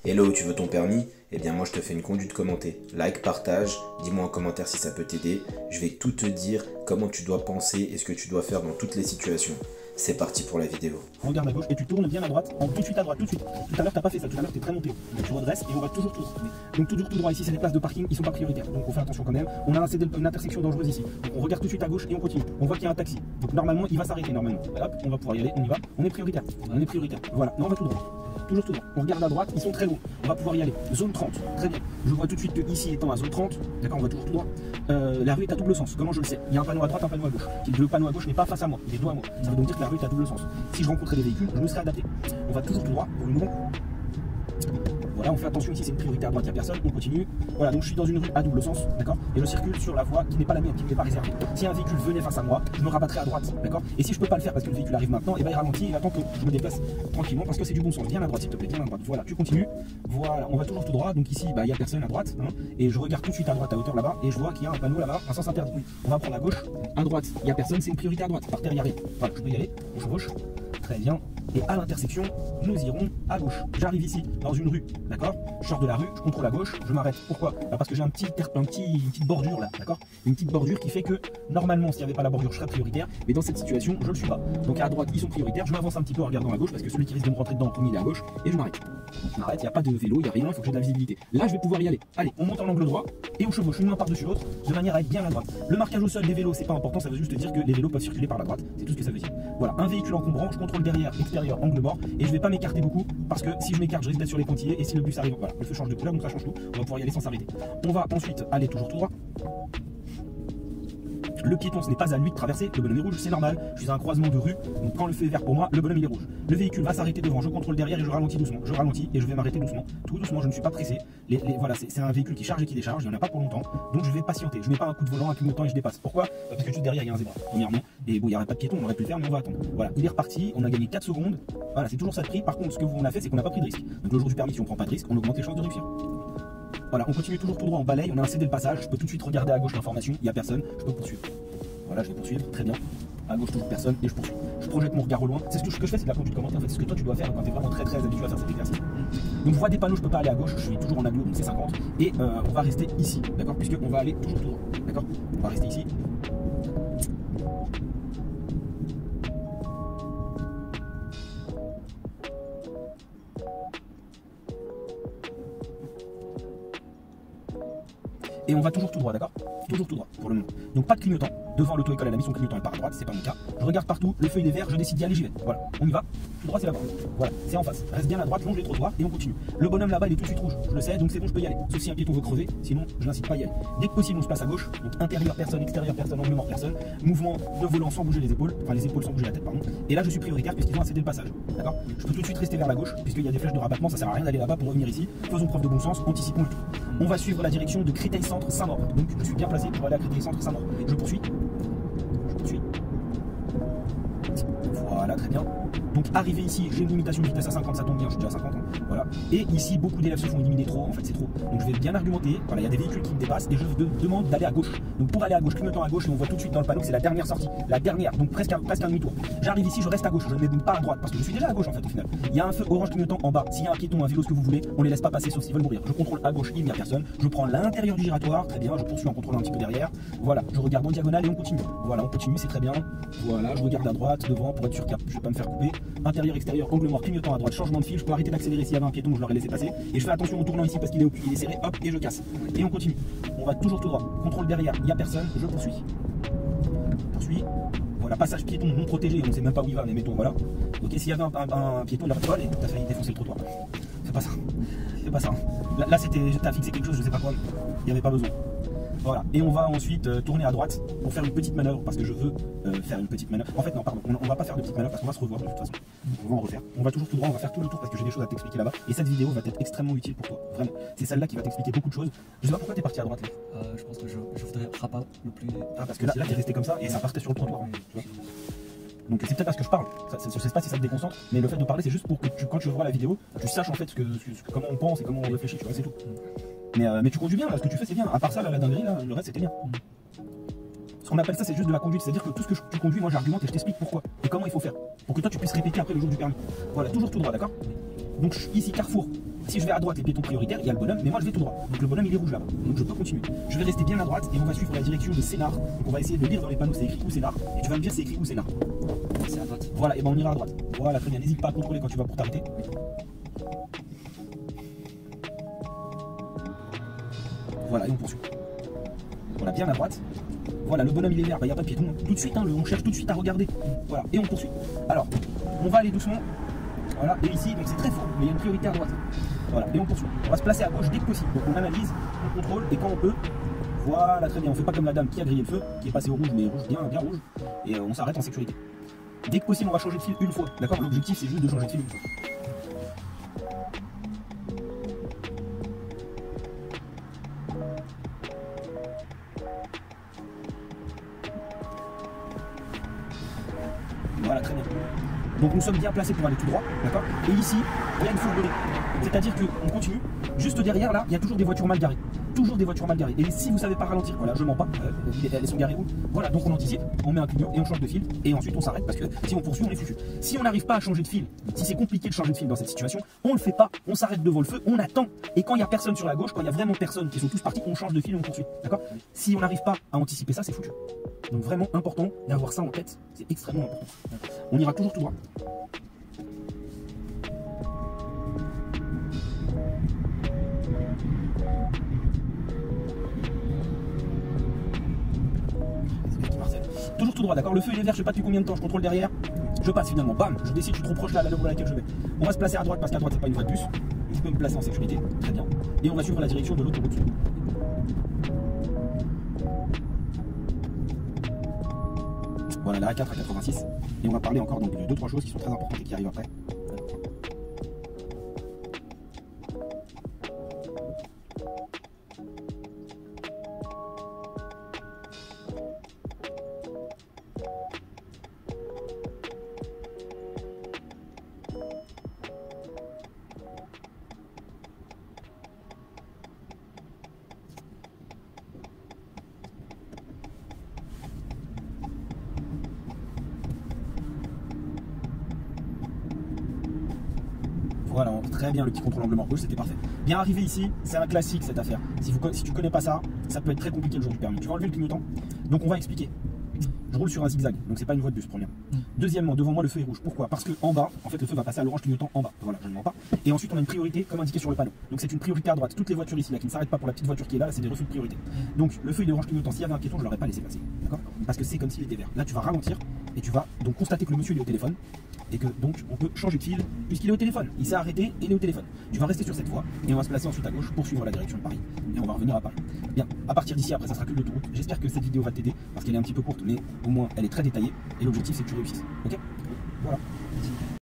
Et là où tu veux ton permis, eh bien moi je te fais une conduite commentée. Like, partage, dis-moi en commentaire si ça peut t'aider. Je vais tout te dire comment tu dois penser et ce que tu dois faire dans toutes les situations. C'est parti pour la vidéo. Regarde à gauche et tu tournes bien à droite, tout de suite à droite, tout de suite. Tout à l'heure t'as pas fait ça, tout à l'heure t'es très monté. Donc tu redresses et on va toujours tout droit. Donc toujours tout droit ici, c'est des places de parking, ils sont pas prioritaires. Donc on fait attention quand même. On a une intersection dangereuse ici. Donc on regarde tout de suite à gauche et on continue. On voit qu'il y a un taxi. Donc normalement il va s'arrêter normalement. Hop, on va pouvoir y aller, on y va. On est prioritaire. On est prioritaire. Voilà, non on va tout droit. Toujours tout droit. On regarde à droite, ils sont très hauts. On va pouvoir y aller. Zone 30, très bien. Je vois tout de suite que ici étant à zone 30, d'accord, on va toujours tout droit. La rue est à double sens. Comment je le sais? Il y a un panneau à droite, un panneau à gauche. Le panneau à gauche n'est pas face à moi, il est dos à moi. Ça veut donc dire que la rue est à double sens. Si je rencontrais des véhicules, je me serais adapté. On va toujours tout droit pour le moment. Voilà, on fait attention ici, c'est une priorité à droite, il n'y a personne, on continue. Voilà, donc je suis dans une rue à double sens, d'accord, et je circule sur la voie qui n'est pas la mienne, qui n'est pas réservée. Si un véhicule venait face à moi, je me rabattrais à droite, d'accord. Et si je peux pas le faire parce que le véhicule arrive maintenant, et ben il ralentit, il attend que je me déplace tranquillement parce que c'est du bon sens. Viens à droite s'il te plaît, viens à droite. Voilà, tu continues. Voilà, on va toujours tout droit. Donc ici, il n'y a personne à droite, hein, et je regarde tout de suite à droite à hauteur là-bas, et je vois qu'il y a un panneau là-bas, un sens interdit. On va prendre à gauche, à droite, il n'y a personne, c'est une priorité à droite. Par terre, il y a rien. Voilà, je peux y aller, on chevauche. Très bien. Et à l'intersection, nous irons à gauche. J'arrive ici, dans une rue, d'accord. Je sors de la rue, je contrôle à gauche, je m'arrête. Pourquoi? Parce que j'ai une petite bordure là, d'accord. Une petite bordure qui fait que, normalement, s'il n'y avait pas la bordure, je serais prioritaire. Mais dans cette situation, je ne le suis pas. Donc à droite, ils sont prioritaires. Je m'avance un petit peu en regardant à gauche, parce que celui qui risque de me rentrer dedans en premier, il est à gauche. Et je m'arrête. Je m'arrête, il n'y a pas de vélo, il n'y a rien, il faut que j'ai de la visibilité. Là, je vais pouvoir y aller. Allez, on monte en angle droit et on chevauche une main par-dessus l'autre, de manière à être bien à droite. Le marquage au sol des vélos, c'est pas important, ça veut juste dire que les vélos peuvent circuler par la droite. C'est tout ce que ça veut dire. Voilà, un véhicule encombrant, je contrôle derrière, extérieur, angle mort, et je vais pas m'écarter beaucoup, parce que si je m'écarte, je risque d'être sur les pointillés, et si le bus arrive, voilà, le feu change de couleur, donc ça change tout. On va pouvoir y aller sans s'arrêter. On va ensuite aller toujours tout droit. Le piéton, ce n'est pas à lui de traverser, le bonhomme est rouge, c'est normal, je suis à un croisement de rue, donc quand le feu est vert pour moi, le bonhomme il est rouge. Le véhicule va s'arrêter devant, je contrôle derrière et je ralentis doucement, je ralentis et je vais m'arrêter doucement, tout doucement, je ne suis pas pressé. Voilà, c'est un véhicule qui charge et qui décharge, il n'y en a pas pour longtemps, donc je vais patienter, je mets pas un coup de volant, un clignotant et je dépasse. Pourquoi? Parce que juste derrière il y a un zébra, premièrement, et bon, il n'y aurait pas de piéton, on aurait pu le faire, mais on va attendre. Voilà, il est reparti, on a gagné 4 secondes, voilà, c'est toujours ça de prix. Par contre, ce que on a fait, c'est qu'on n'a pas pris de risque. Donc le jour du permis, si on prend pas de risque, on augmente les chances de réussir. Voilà, on continue toujours tout droit, on balaye, on a un CD de passage, je peux tout de suite regarder à gauche l'information, il n'y a personne, je peux poursuivre. Voilà, je vais poursuivre, très bien. À gauche, toujours personne, et je poursuis. Je projette mon regard au loin. C'est ce que je fais, c'est de la conduite commentée. En fait, c'est ce que toi tu dois faire quand tu es vraiment très habitué à faire cet exercice. Donc, je vois des panneaux, je peux pas aller à gauche, je suis toujours en agglo, donc c'est 50. Et on va rester ici, d'accord, puisqu'on va aller toujours tout droit. D'accord. On va rester ici. Et on va toujours tout droit, d'accord? Toujours tout droit pour le moment. Donc pas de clignotant. Devant l'auto-école à la mission, clignotant est par à droite, c'est pas mon cas. Je regarde partout, le feu il est vert, je décide d'y aller, j'y vais. Voilà, on y va. Tout droit c'est là-bas. Voilà, c'est en face. Reste bien à droite, longe les trottoirs et on continue. Le bonhomme là-bas il est tout de suite rouge, je le sais, donc c'est bon, je peux y aller. Sauf si un piéton veut crever, sinon je n'incite pas à y aller. Dès que possible, on se place à gauche. Donc intérieur personne, extérieur personne, angle mort personne. Mouvement de volant sans bouger les épaules, enfin les épaules sans bouger la tête, pardon. Et là je suis prioritaire puisqu'ils ont accédé le passage. D'accord. Je peux tout de suite rester vers la gauche puisqu'il y a des flèches de rabattement, ça sert à rien d'aller là-bas pour revenir ici. Faisons preuve de bon sens, anticipons le tout. On va suivre la direction de Créteil Centre Saint-Maur. Donc je suis bien placé pour aller à Créteil Centre Saint-Maur. Je poursuis. Voilà, très bien. Donc arrivé ici, j'ai une limitation de vitesse à 50, ça tombe bien, je suis déjà à 50. Hein. Voilà. Et ici, beaucoup d'élèves se font éliminer trop, en fait c'est trop. Donc je vais bien argumenter. Voilà, il y a des véhicules qui me dépassent et je demande d'aller à gauche. Donc pour aller à gauche, clignotant à gauche, et on voit tout de suite dans le panneau que c'est la dernière sortie. La dernière, donc presque un demi-tour. J'arrive ici, je reste à gauche, je ne vais pas à droite parce que je suis déjà à gauche en fait au final. Il y a un feu orange clignotant en bas. S'il y a un piéton, un vélo, ce que vous voulez, on les laisse pas passer sauf s'ils veulent mourir. Je contrôle à gauche, il n'y a personne. Je prends l'intérieur du giratoire, très bien, je poursuis en contrôlant un petit peu derrière. Voilà, je regarde en diagonale et on continue. Voilà, on continue, c'est très bien. Voilà, je regarde à droite, devant pour être sûr que je vais pas me faire couper. Intérieur, extérieur, angle mort, clignotant à droite, changement de fil, je peux arrêter d'accélérer s'il y avait un piéton, je l'aurais laissé passer. Et je fais attention en tournant ici parce qu'il est serré, hop, et je casse. Et on continue. On va toujours tout droit. Contrôle derrière, il n'y a personne, je poursuis. Poursuis. Voilà, passage piéton non protégé, on ne sait même pas où il va, mais mettons, voilà. Ok, s'il y avait un piéton, il aurait pas, t'as failli défoncer le trottoir. C'est pas ça. C'est pas ça. Là t'as fixé quelque chose, je sais pas quoi, il n'y avait pas besoin. Voilà, et on va ensuite tourner à droite pour faire une petite manœuvre parce que je veux faire une petite manœuvre. En fait, non, pardon, on va pas faire de petite manœuvre parce qu'on va se revoir de toute façon. On va en refaire. On va toujours tout droit, on va faire tout le tour parce que j'ai des choses à t'expliquer là-bas. Et cette vidéo va être extrêmement utile pour toi. Vraiment, c'est celle-là qui va t'expliquer beaucoup de choses. Je sais pas pourquoi t'es parti à droite là. Je pense que je voudrais rabat le plus. Ah, parce que là t'es resté comme ça et ça partait sur le trottoir. Tu vois. Donc c'est peut-être parce que je parle, je sais pas si ça te déconcentre, mais le fait de parler c'est juste pour que quand tu vois la vidéo, tu saches en fait comment on pense et comment on réfléchit, tu vois, c'est tout. Mais tu conduis bien, là, ce que tu fais c'est bien, à part ça, là, la dinguerie, là, le reste c'était bien. Ce qu'on appelle ça c'est juste de la conduite, c'est-à-dire que tout ce que tu conduis, moi j'argumente et je t'explique pourquoi et comment il faut faire, pour que toi tu puisses répéter après le jour du permis. Voilà, toujours tout droit, d'accord. Donc ici, carrefour, Si je vais à droite, les piétons prioritaires, il y a le bonhomme, mais moi je vais tout droit. Donc le bonhomme il est rouge là-bas. Donc je peux continuer. Je vais rester bien à droite et on va suivre la direction de Sénart. Donc on va essayer de lire dans les panneaux c'est écrit où Sénart. Et tu vas me dire c'est écrit où Sénart. C'est à droite. Voilà, et ben on ira à droite. Voilà, très bien. N'hésite pas à contrôler quand tu vas pour t'arrêter. Voilà, et on poursuit. Voilà, bien à droite. Voilà, le bonhomme il est vert, il n'y a pas de piéton. Tout de suite, hein, on cherche tout de suite à regarder. Voilà, et on poursuit. Alors, on va aller doucement. Voilà, et ici, donc c'est très fort, mais il y a une priorité à droite. Voilà, et on poursuit. On va se placer à gauche dès que possible. Donc on analyse, on contrôle, et quand on peut, voilà, très bien. On fait pas comme la dame qui a grillé le feu, qui est passée au rouge, mais rouge, bien rouge. Et on s'arrête en sécurité. Dès que possible, on va changer de fil une fois. D'accord? L'objectif, c'est juste de changer de fil une fois. Voilà, très bien. Donc nous sommes bien placés pour aller tout droit, d'accord? Et ici, il y a une fourgonnerie. C'est-à-dire qu'on continue, juste derrière là, il y a toujours des voitures mal garées. Toujours des voitures mal garées. Et si vous ne savez pas ralentir, voilà, je mens pas, elles sont garées où? Voilà, donc on anticipe, on met un clignot et on change de fil, et ensuite on s'arrête parce que si on poursuit, on est foutu. Si on n'arrive pas à changer de fil, si c'est compliqué de changer de fil dans cette situation, on le fait pas, on s'arrête devant le feu, on attend. Et quand il n'y a personne sur la gauche, quand il y a vraiment personne, qui sont tous partis, on change de fil et on poursuit. D'accord? Si on n'arrive pas à anticiper ça, c'est foutu. Donc vraiment important d'avoir ça en tête, c'est extrêmement important. On ira toujours tout droit. Toujours tout droit, d'accord? Le feu il est vert, je sais pas depuis combien de temps, je contrôle derrière. Je passe finalement, bam, je décide, je suis trop proche là, la à laquelle je vais. On va se placer à droite parce qu'à droite c'est pas une voie de bus. Je peux me placer en sécurité, très bien. Et on va suivre la direction de l'autoroute. Voilà la A4 à 86. Et on va parler encore donc de 2-3 choses qui sont très importantes et qui arrivent après. Voilà, très bien, le petit contrôle angle mort gauche, c'était parfait. Bien arrivé ici, c'est un classique cette affaire. Si tu connais pas ça, ça peut être très compliqué le jour du permis. Tu vas enlever le clignotant. Donc on va expliquer. Je roule sur un zigzag, donc c'est pas une voie de bus, premièrement. Deuxièmement, devant moi le feu est rouge. Pourquoi? Parce que en bas, en fait le feu va passer à l'orange clignotant en bas. Voilà, je ne mens pas. Et ensuite on a une priorité comme indiqué sur le panneau. Donc c'est une priorité à droite. Toutes les voitures ici là qui ne s'arrêtent pas pour la petite voiture qui est là, c'est des refus de priorité. Donc le feu il est orange clignotant. S'il y avait un piéton, je l'aurais pas laissé passer. D'accord? Parce que c'est comme s'il était vert. Là tu vas ralentir et tu vas donc constater que le monsieur il est au téléphone. Et que donc on peut changer de fil puisqu'il est au téléphone. Il s'est arrêté et il est au téléphone. Tu vas rester sur cette voie et on va se placer ensuite à gauche pour suivre la direction de Paris. Et on va revenir à Paris. Bien, à partir d'ici après ça sera que de l'autoroute. J'espère que cette vidéo va t'aider parce qu'elle est un petit peu courte mais au moins elle est très détaillée et l'objectif c'est que tu réussisses. Ok? Voilà.